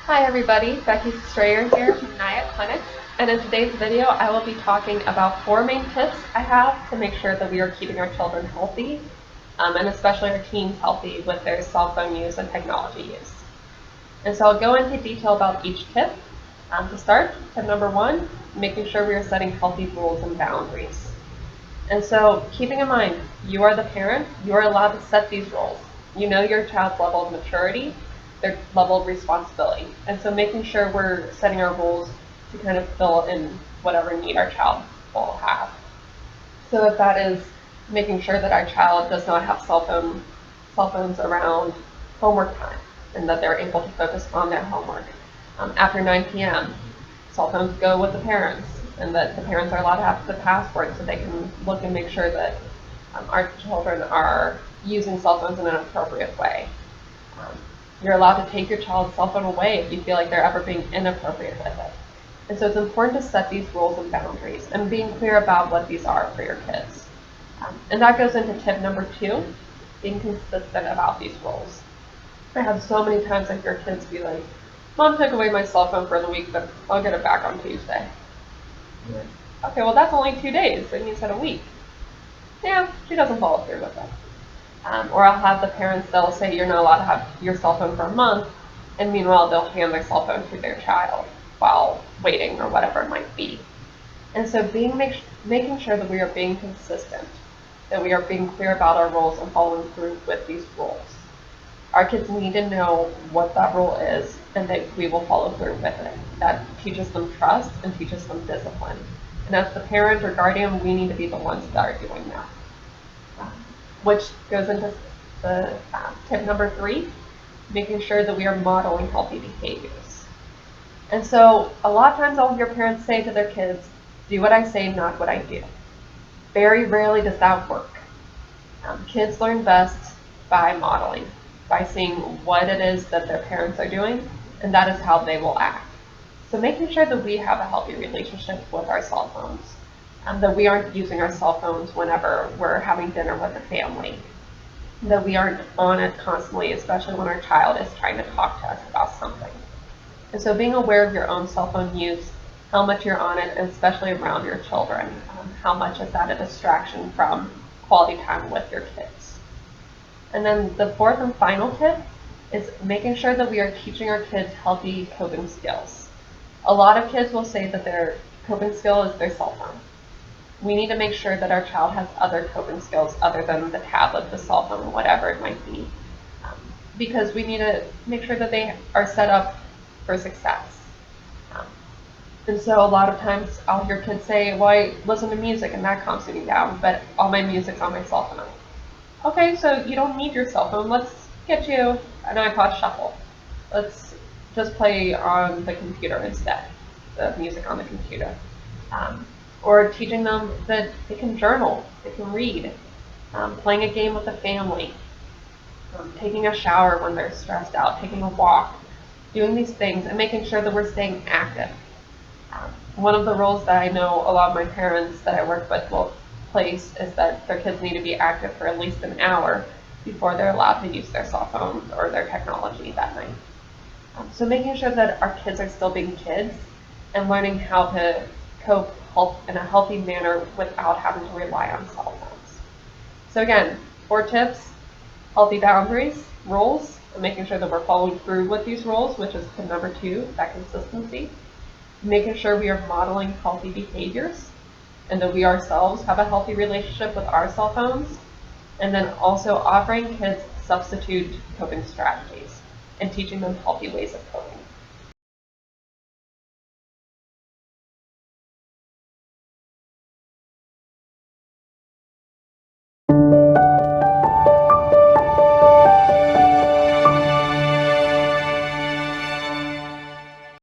Hi everybody, Becky Strayer here from Naya Clinic, and in today's video I will be talking about 4 main tips I have to make sure that we are keeping our children healthy, and especially our teens healthy with their cell phone use and technology use. And so I'll go into detail about each tip. To start, tip number 1, making sure we are setting healthy rules and boundaries. And so keeping in mind, you are the parent, you are allowed to set these rules. You know your child's level of maturity, their level of responsibility. And so making sure we're setting our rules to kind of fill in whatever need our child will have. So if that is making sure that our child does not have cell phones around homework time and that they're able to focus on their homework. After 9 p.m., cell phones go with the parents, and that the parents are allowed to have the password so they can look and make sure that our children are using cell phones in an appropriate way. You're allowed to take your child's cell phone away if you feel like they're ever being inappropriate with it. And so it's important to set these rules and boundaries and being clear about what these are for your kids. And that goes into tip number 2, being consistent about these rules. I have so many times I hear kids be like, Mom took away my cell phone for the week, but I'll get it back on Tuesday. Okay, well that's only 2 days, and you said a week. Yeah, she doesn't follow through with it. Or I'll have the parents, they'll say you're not allowed to have your cell phone for a month, and meanwhile they'll hand their cell phone to their child while waiting or whatever it might be. And so making sure that we are being consistent, that we are being clear about our rules and following through with these rules. Our kids need to know what that rule is and that we will follow through with it. That teaches them trust and teaches them discipline. And as the parent or guardian, we need to be the ones that are doing that. Which goes into the tip number 3, making sure that we are modeling healthy behaviors. And so a lot of times I'll hear parents say to their kids, do what I say, not what I do. Very rarely does that work. Kids learn best by modeling, by seeing what it is that their parents are doing, and that is how they will act. So making sure that we have a healthy relationship with our cell phones, that we aren't using our cell phones whenever we're having dinner with the family, that we aren't on it constantly, especially when our child is trying to talk to us about something. And so being aware of your own cell phone use, how much you're on it, and especially around your children, how much is that a distraction from quality time with your kids. And then the 4th and final tip is making sure that we are teaching our kids healthy coping skills. A lot of kids will say that their coping skill is their cell phone. We need to make sure that our child has other coping skills other than the tablet, the cell phone, whatever it might be. Because we need to make sure that they are set up for success. And so a lot of times I'll hear kids say, well, I listen to music and that calms me down, but all my music's on my cell phone. Okay, so you don't need your cell phone. Let's get you an iPod Shuffle. Let's just play on the computer instead, the music on the computer. Or teaching them that they can journal, they can read, playing a game with the family, taking a shower when they're stressed out, taking a walk, doing these things and making sure that we're staying active. One of the rules that I know a lot of my parents that I work with will place is that their kids need to be active for at least an hour before they're allowed to use their cell phones or their technology that night. So making sure that our kids are still being kids and learning how to cope in a healthy manner without having to rely on cell phones. So again, 4 tips: healthy boundaries, rules, and making sure that we're following through with these rules, which is tip number 2, that consistency. Making sure we are modeling healthy behaviors and that we ourselves have a healthy relationship with our cell phones. And then also offering kids substitute coping strategies and teaching them healthy ways of coping.